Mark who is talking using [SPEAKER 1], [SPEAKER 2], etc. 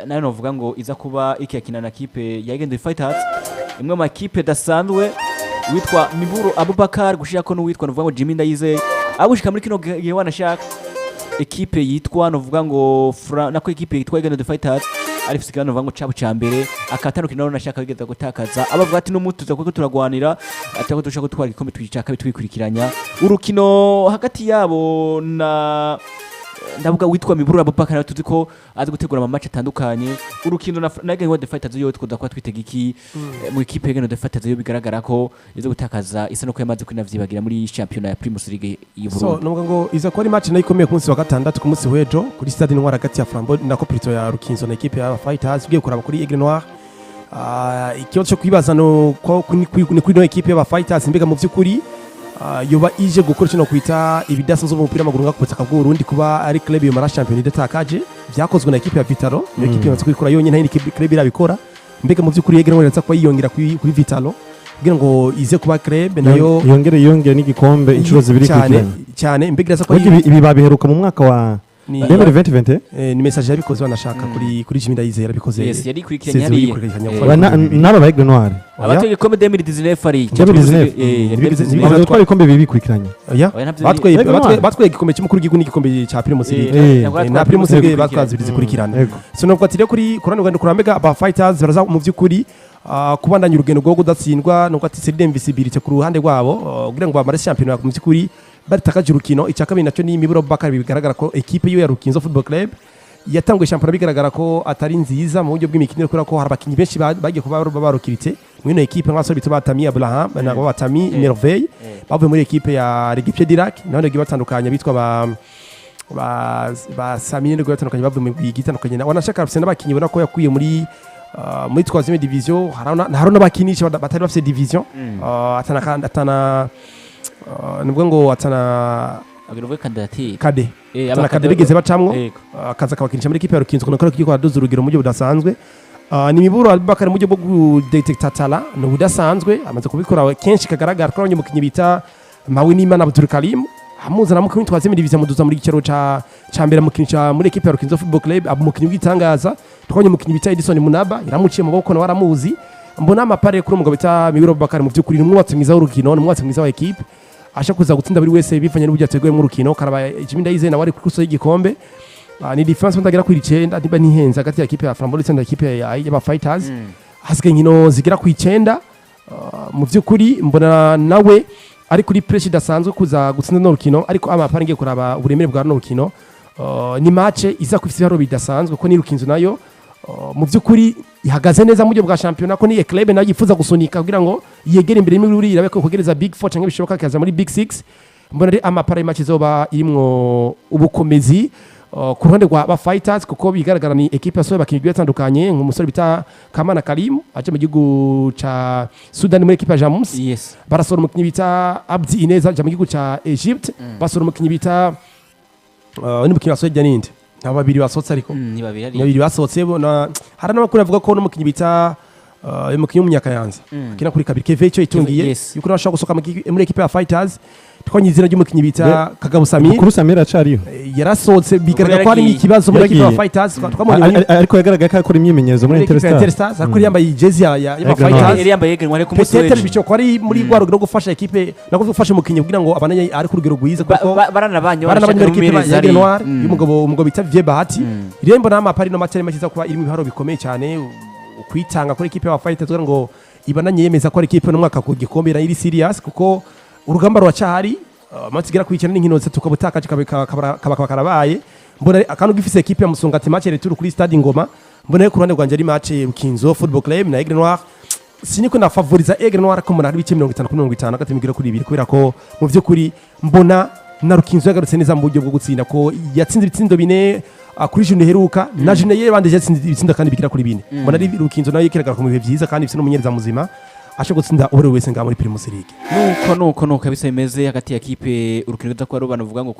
[SPEAKER 1] nayo novuga ngo iza kuba ikiyakina na kipe ya Aigle Fighters imwe mu makipe dasanzwe witwa Miburo Abubakar gushirako n'uwitwa novuga ngo Jimmy Ndayize agushika muri kino gihe wanashaka ekipe yitwa novuga ngo nako ekipe yitwa Aigle Fighters ari fisikana novuga ngo cabo cambere akatandukira no nashaka bigeza gutakaza abavuga ati n'umutuza kuko turagwanira atako dushaka gutwara igikombe twicaka bitwikurikiranya urukino hagati yabo na ndavuga witwa Miburo Abubakar tuzi ko azi gutegura ama match atandukanye urukino na Aigle Noir Fighters yo twoza kwa twitega iki mu ekipe Aigle Noir Fighters yo bigaragara ko izo gutakaza isa no ko yamaze kwinavyibagira muri championnat ya Primus League y'u Burundi.
[SPEAKER 2] So nubwo ngo iza ko ari match nayo ikomeye ku munsi wa gatandatu ku munsi wejo kuri stade Noir hagati ya Flambeau na Coprito ya Rukinzo na ekipe ya Fighters ugiye kuraba kuri Aigle Noir. Ikibazo cyo kwibaza no ko kuri no ekipe ya Fighters mbega mu vy'ukuri yoba ije gukora cyo no kwita ibidasanzwe mu mupira w'amaguru ngakubutaka bw'u Burundi kuba ari club yo mara champion idatakaje byakozwe na ekipe ya Vitalo iyo ekipe yamaze kwikora yonyine nta club irabikora mbega mu by'ukuri Aigle Noir kwa yiyongera kuri Vitalo kugira ngo ize kuba club nayo
[SPEAKER 3] yongere n'igikombe inshuro zibiri
[SPEAKER 2] cyane mbega irasa ko
[SPEAKER 3] ibi babiheruka mu mwaka wa 2020
[SPEAKER 2] ni message yabikoze banashaka kuri Jimmy Ndayize yarabikoze
[SPEAKER 1] yes yari kurikiranya hariya
[SPEAKER 3] n'aba Aigle Noir
[SPEAKER 1] abatwe igikombe 2019 ari
[SPEAKER 3] 2019 batwaye igikombe bibikurikiranya
[SPEAKER 2] batwaye igikombe cy'umukuru w'igihugu n'igikombe cya Primus League na Primus League batwaze bizikurikirana so nubwo atire kuri Urugendo kurambega aba Fighters baraza mu by'ukuri kubandanya urugendo rwo kudatsindwa nubwo ati c'est d'invisibilité ku ruhande rwabo kugira ngo bamare championnat mu by'ukuri batakaje urukino icyakabiri nacyo ni Miburo Abubakar bigaragara ko ekipe yo ya Rukinzo Football Club yatanguye championnat bigaragara ko atari nziza mu buryo bw'imikino kubera ko hari abakinyi benshi bagiye kuba barukiritse mwino ekipe nk'aso bita Batami Abraham na Batami Merveille bavuye muri ekipe ya Regipier Dirac naho ngiye batandukanye bitwa ba Samine ngiye batandukanye bavuye mu gitandukanye wanashaka afise n'abakinyi bona ko yakuye muri 3e division harano n'abakinyi batari bafise division atana nubwo ngo atana
[SPEAKER 1] agiruve candidature
[SPEAKER 2] kade atana kade bigeze bacamwo akaza kabakinisha muri ekipe ya Rukinzo kuko kiko aduza urugero mu buryo budasanzwe ni Miburo Abubakar mu buryo bwo gudetecta tala no budasanzwe amaze kubikora kenshi kagaragara ko abanyamukinyi bita Mawinima na Abdul Karim hamuzana mu kwitwa 3e division muduza muri gicero ca mbere mukinisha muri ekipe ya Rukinzo Football Club abamukinyi bw'itangaza twonye mukinyi bita Edison Munaba iramuciye mu boko no waramuzi mbona amapare kuri umugabo bita Miburo Abubakar mu by'ukuri n'umwatsi mwiza w'urukino n'umwatsi mwiza wa ekipe asha kuza gutsinda buri wese bivanye n'uburyo yateguye mu rukino karaba Jimmy Ndayize na wari kuso y'igikombe ni difference mutagira kuri 9 ndiba nihenza hagati ya ekipe ya Flambeau ndetse na ekipe ya Fighters hasigaye nkino zigira ku 9 mu by'ukuri mbona nawe ari kuri pressure dasanzwe kuza gutsinda no rukino ariko amapare ngiye kuraba uburemere bwa no rukino ni match iza kwifisa haro bidasanzwe ko ni Rukinzo nayo mu by'ukuri ihagaze neza mu buryo bwa championnat ko ni club nayo yifuza gusunika kugira ngo yegere imbere muri irabe ko kugereza big 4 cyangwa bishoboka kaza muri big 6 mbona ari amapara match zoba irimwo ubukomezi ku ruhande rwa Fighters kuko bigaragara ni equipe yasohoye bakinyi batandukanye nk'umusore bita Kamana Karim aje mu gihugu ca Sudan muri equipe ya Jamus barasora umukinyi bita Abdi Ineza aje mu gihugu ca Egypt basora umukinyi bita n'umukinyi wasohoye Janinde babiri basotse ariko
[SPEAKER 1] ni babiri
[SPEAKER 2] basotse bona hari n'amakuru avuga ko n'umukinyi bita umukinyi w'umunyakayanza akina kuri kabiri Keve cyo itungiye yuko nashaka gusoka muri equipe ya Fighters twonye izina ry'umukinyi bita Kagabo Samir
[SPEAKER 3] kuri Samir acariyo
[SPEAKER 2] yarasotse bigaragara ko ari ikibazo muri equipe ya Fighters twamubonye
[SPEAKER 3] ariko yagaragaye ko akora imyimenyerezo muri
[SPEAKER 2] Interstars ariko yambaye jezi ya Fighters
[SPEAKER 1] yambaye Aigle Noir ku musore
[SPEAKER 2] peut-être bicho ko ari muri gwa rugero gufasha equipe nako gufasha umukinyi kugira ngo abanye ari ku rugero rwiza kuko
[SPEAKER 1] baranabanye
[SPEAKER 2] equipe ya Aigle Noir y'umugabo bita Vie Bahati irembo n'amapari no materi makiza kuba iri mu biharo bikomeye cyane kwitanga kuri equipe ya Fighters ngo ibananye yemeza ko ari equipe no mwaka ku gikombe iri serious kuko urugamba rwacahari matsigira kwikina n'inkino ze tukabutakaje kabaka karabaye mbona akantu gifise equipe ya Musongati match retour kuri stade Ngoma mbona ku ruhande rwanje ari match Rukinzo Football Club na Aigle Noir siniko na favoriza Aigle Noir ko mbona ari bice 50-50 hagati migira kuri 2 kubera ko mu byo kuri mbona na Rukinzo yagarutse neza mu buryo bwo gutsinda ko yatsinze ibitsindo bine kuri june heruka na june yebande yatsinze ibitsindo kandi bikira kuri 4 mbona ari Rukinzo nayo yikiraga ku bihe byiza kandi bifite n'umunyereza muzima asho gutsinda ubure wese nga muri Primus League
[SPEAKER 1] nuko kabisa imeze hagati ya kipe Urukino Gwa Aigle banavuga ngo